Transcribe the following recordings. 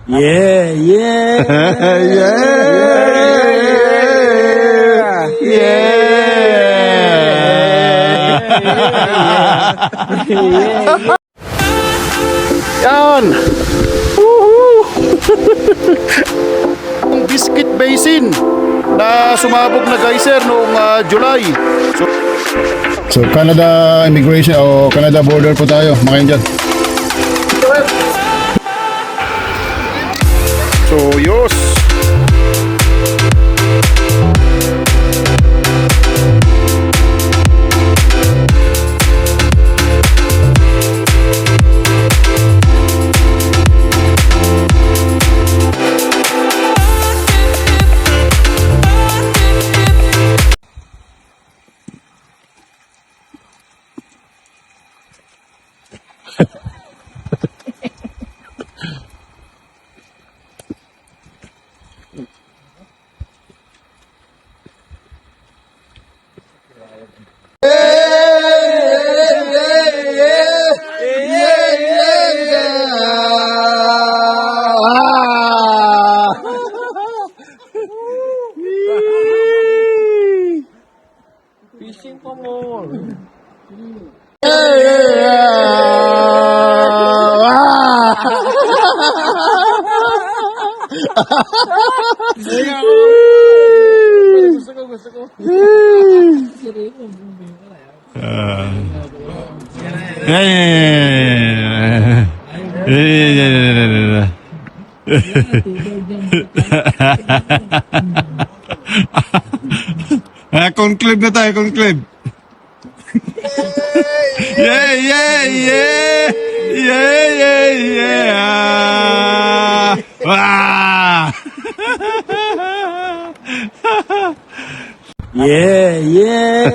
Yeah, yeah, yeah. Yan! Woohoo! Ang Biscuit Basin na sumabog na geyser noong July. So Canada immigration o Canada border po tayo, mga Indian. So yos! Fishing for more. Gusto ko. Conclave na tayo, conclave. Yeah, yeah, yeah. Yeah, yeah, yeah. Wow. Yeah, yeah,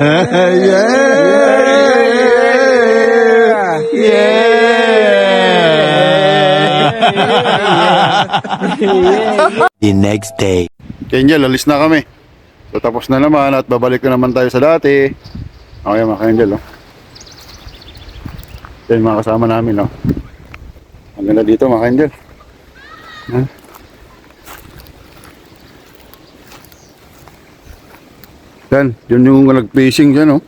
The next day. Angel, alis na kami. So tapos na naman at babalik na naman tayo sa dati. Okay mga Angel, oh. Yan mga kasama namin, oh. Ang ganda dito mga Angel. Huh? Yan, yun yung nag-fishing dyan, oh.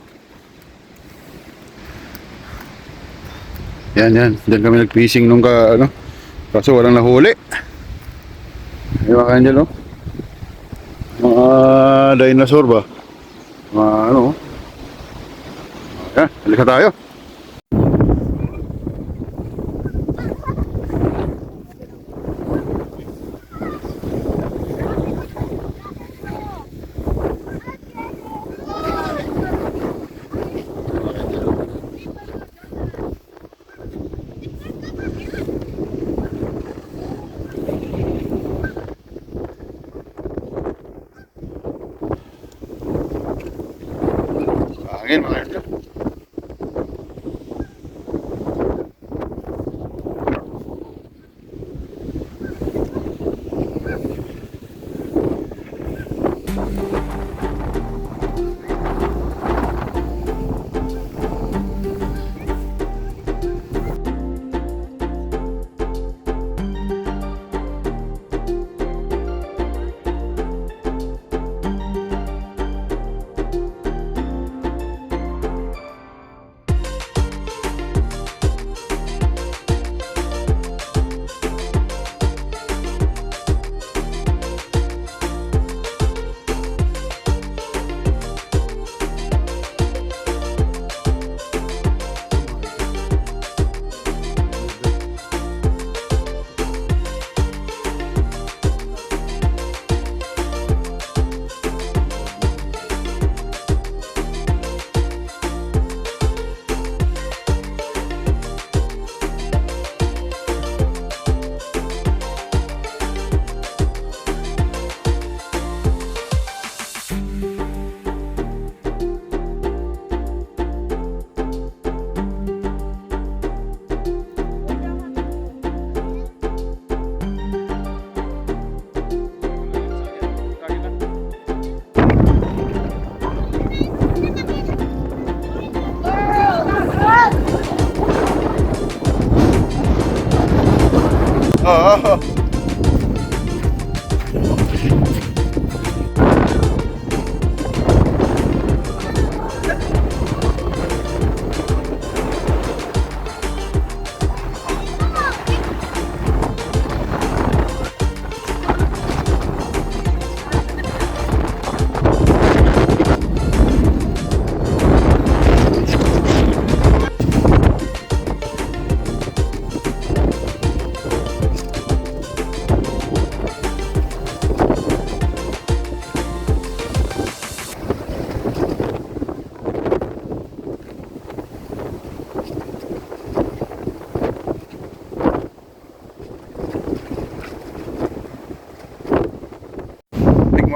Yan, dyan kami nag-fishing nung kaso walang nahuli. Yan mga Angel, oh. Mga dinosaur ba? Mga ano. Ayan, halika tayo. Angin mga Angel.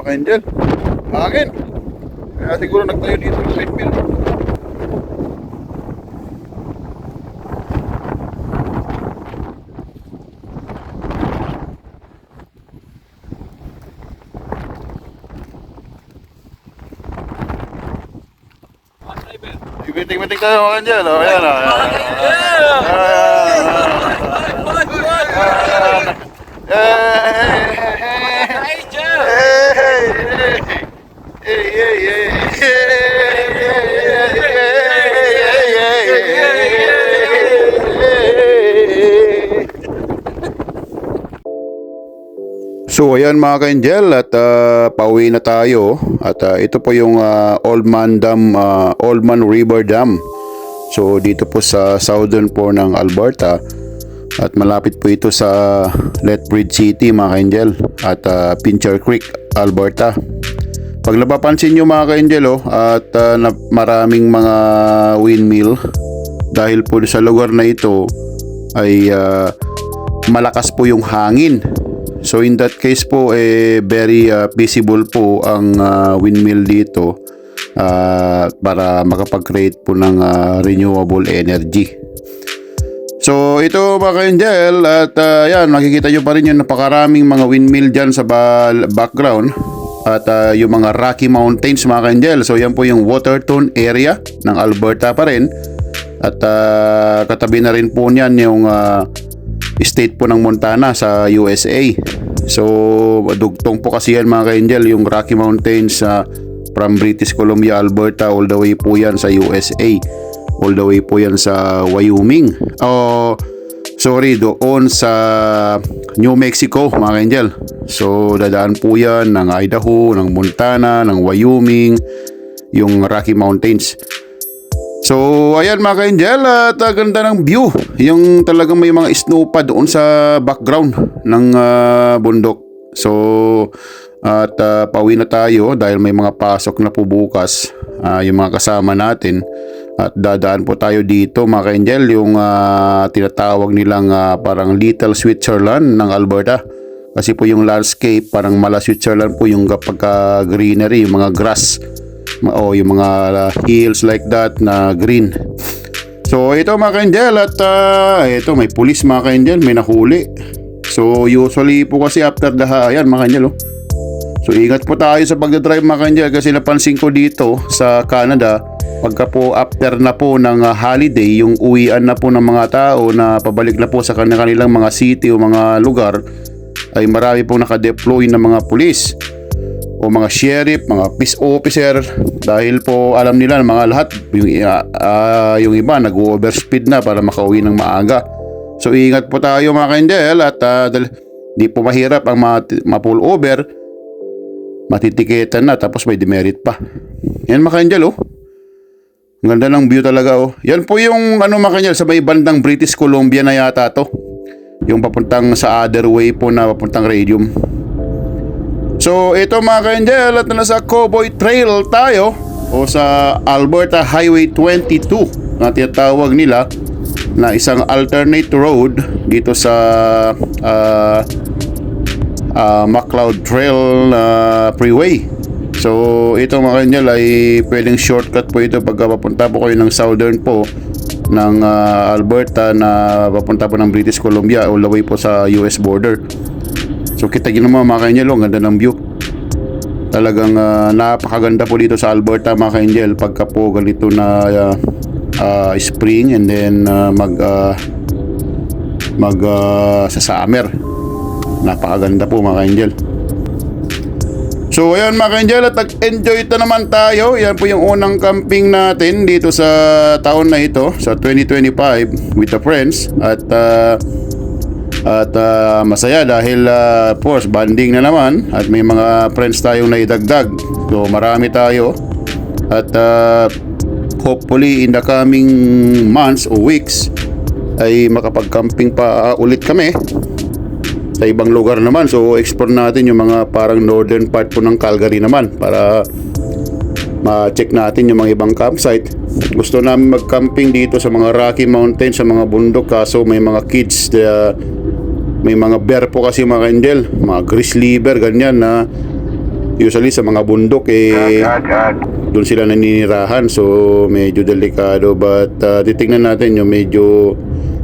mga ka-angel. Hangin. Kaya siguro nagtayo dito ng windmill. Tingin tayo mga ka-angel. O, ayan o. So ayan mga ka-angel at pauwi na tayo at ito po yung Old Man River Dam. So dito po sa southern po ng Alberta at malapit po ito sa Lethbridge City mga ka-angel at Pincher Creek, Alberta. Pag napapansin nyo mga ka-angel at maraming mga windmill dahil po sa lugar na ito ay malakas po yung hangin. So in that case po very visible po ang windmill dito para makapag-create po ng renewable energy. So ito mga ka-angel at yan makikita nyo pa rin yung napakaraming mga windmill dyan sa background at yung mga Rocky Mountains mga ka-angel. So yan po yung Waterton area ng Alberta pa rin at katabi na rin po niyan yung state po ng Montana sa USA. So dugtong po kasi yan mga ka-angel yung Rocky Mountains from British Columbia, Alberta all the way po yan sa USA, all the way po yan sa Wyoming, doon sa New Mexico mga ka-angel. So dadaan po yan ng Idaho, ng Montana, ng Wyoming, yung Rocky Mountains. So ayan mga ka-angel at ganda ng view. Yung talagang may mga snow pa doon sa background ng bundok. So at pauwi na tayo dahil may mga pasok na po bukas yung mga kasama natin. At dadaan po tayo dito mga ka-angel yung tinatawag nilang parang Little Switzerland ng Alberta. Kasi po yung landscape parang mala Switzerland po yung pagka greenery, yung mga grass o yung mga hills like that na green. So ito mga ka-angel at ito may pulis mga ka-angel, may nahuli. So usually po kasi after ayan mga ka-angel So ingat po tayo sa pagdadrive mga ka-angel kasi napansin ko dito sa Canada pagka po after na po ng holiday yung uwian na po ng mga tao na pabalik na po sa kanilang mga city o mga lugar ay marami pong nakadeploy na mga pulis o mga sheriff, mga peace officer dahil po alam nila ng mga lahat yung iba nag-overspeed na para makauwi ng maaga. So ingat po tayo mga ka-angel at di po mahirap ang ma-pull over, matitiketan na tapos may demerit pa. Yan mga ka-angel ang ganda ng view talaga Yan po yung mga ka-angel sa may bandang British Columbia na yata to. Yung papuntang sa other way po na papuntang Radium. So ito mga ka-angel at nasa Cowboy Trail tayo o sa Alberta Highway 22 na tinatawag nila na isang alternate road dito sa McLeod Trail Freeway. So ito mga ka-angel ay pwedeng shortcut po ito pagka papunta po kayo ng southern po ng Alberta na papunta po ng British Columbia all the way po sa US border. So kita nyo naman mga ka-angel ang ganda ng view. Talagang napakaganda po dito sa Alberta mga ka-angel pagka po ganito na spring and then sa summer. Napakaganda po mga ka-angel. So ayan mga ka-angel at nag-enjoy ito naman tayo. Yan po yung unang camping natin dito sa taon na ito sa 2025 with the friends at masaya dahil of course banding na naman at may mga friends tayong naidagdag. So marami tayo at hopefully in the coming months o weeks ay makapag-camping pa ulit kami sa ibang lugar naman. So explore natin yung mga parang northern part po ng Calgary naman para ma-check natin yung mga ibang campsite. Gusto namin mag-camping dito sa mga Rocky Mountains, sa mga bundok, kaso may mga kids may mga bear po kasi mga ka-angel, mga grizzly bear ganyan na Usually sa mga bundok doon sila naninirahan, so medyo delikado, but titingnan natin yung medyo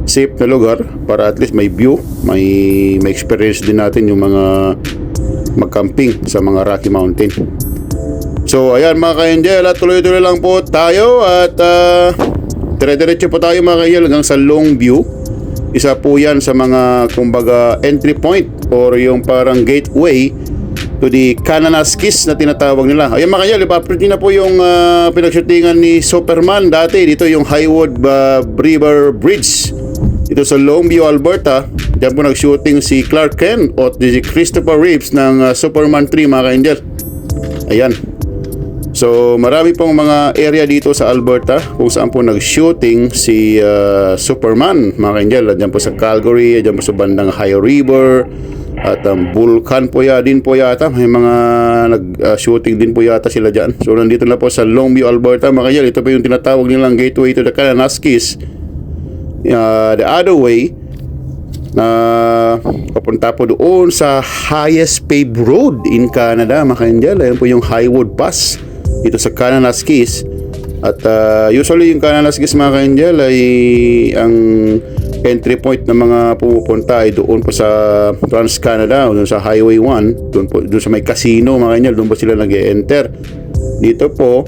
safe na lugar para at least may view, may experience din natin yung mga mag-camping sa mga Rocky Mountain. So ayan mga ka-angel, at tuloy-tuloy lang po tayo at dire-diretso po tayo mga ka-angel hanggang sa Longview. Isa po yan sa mga kumbaga entry point or yung parang gateway to the Kananaskis na tinatawag nila. Ayan mga ka-angel, ipa-upload nyo na po yung pinagshootingan ni Superman dati. Dito yung Highwood River Bridge dito sa Longview, Alberta. Diyan po nag-shooting si Clark Kent o si Christopher Reeves ng Superman 3 mga ka-angel. Ayan. So marami pong mga area dito sa Alberta kung saan po nag-shooting si Superman mga ka-angel. Diyan po sa Calgary, diyan po sa bandang High River, at Vulcan po din po yata. May mga nag-shooting din po yata sila dyan. So nandito na po sa Longview, Alberta mga ka-angel. Ito po yung tinatawag nilang gateway to the Kananaskis. The other way na papunta po doon sa highest paved road in Canada mga ka-angel. Ayan po yung Highwood Pass dito sa Kananaskis. At usually yung Kananaskis mga ka-angel ay ang entry point ng mga pumupunta ay doon po sa Trans-Canada o doon sa Highway 1, doon sa may casino mga ka-angel, doon po sila nag-e-enter. Dito po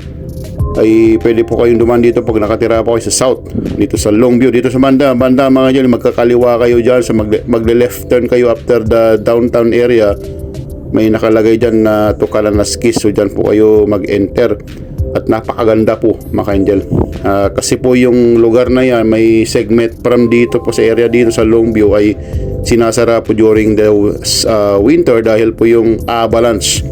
ay pwede po kayong dumaan dito pag nakatira po kayo sa south, dito sa Longview, dito sa banda mga ka-angel. Magkakaliwa kayo dyan sa magle-left turn kayo after the downtown area. May nakalagay dyan na to Kananaskis, so dyan po kayo mag-enter. At napakaganda po mga ka-angel, kasi po yung lugar na yan, may segment from dito po sa area dito sa Longview ay sinasara po during the winter dahil po yung avalanche.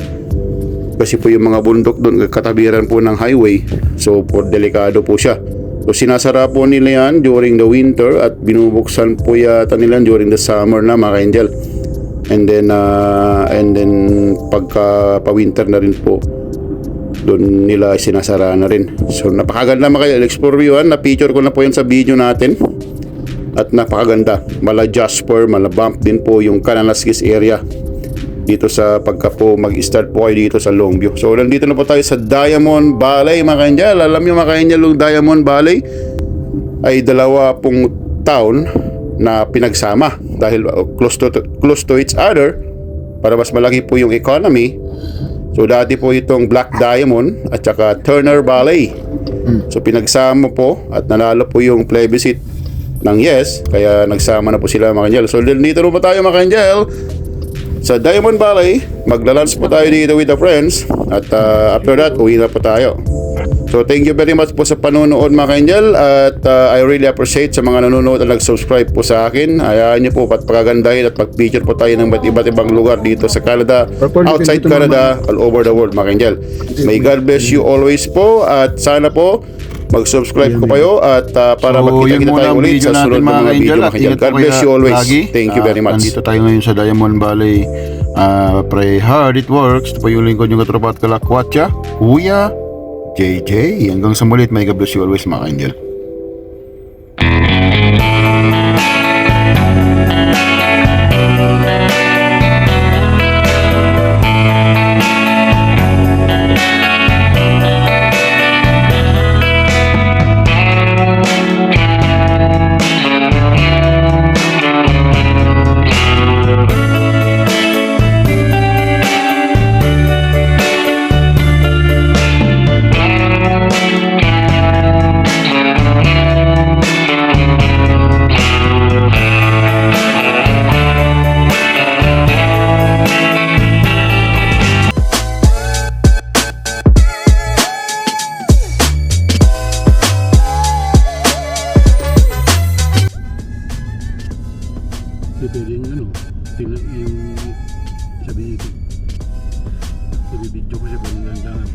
Kasi po yung mga bundok doon katabiran po ng highway, so po delikado po siya. So sinasara po nila yan during the winter at binubuksan po yata nila during the summer na mga ka-angel. And then pagka pa-winter na rin po, doon nila sinasara na rin. So napakaganda mga ka-angel. Explore view yan, na-picture ko na po yan sa video natin. At napakaganda. Mala Jasper, mala bump din po yung Kananaskis area dito sa pagka po mag-start po kayo dito sa Longview. So nandito na po tayo sa Diamond Valley mga ka-angel. Alam niyo mga ka-angel, yung Diamond Valley ay dalawa pong town na pinagsama dahil close to each other para mas malaki po yung economy. So dati po itong Black Diamond at saka Turner Valley. So pinagsama po at nanalo po yung plebiscite ng yes, kaya nagsama na po sila mga ka-angel. So dito na po tayo mga ka-angel sa Diamond Valley. Magla-lunch po tayo dito with the friends at after that uwi na po tayo. So thank you very much po sa panonood mga ka-angel, at I really appreciate sa mga nanonood at nag-subscribe po sa akin. Hayaan niyo po at pagagandahin at mag-picture po tayo ng iba't ibang lugar dito sa Canada, outside Canada, all over the world mga ka-angel. May God bless you always po, at sana po mag-subscribe ko kayo at para magkita-kita tayo ulit sa sunod ng mga video mga ka-angel. God bless you always. Thank you very much. Nandito tayo ngayon sa Diamond Valley. Pray hard, it works. Ito po yung lingkod yung katropa at kalakwatsa, Kuya JJ. Hanggang sa mulit, may God bless you always mga ka-angel. Pwede yung ano, yung sabi video ko siya kung landangan.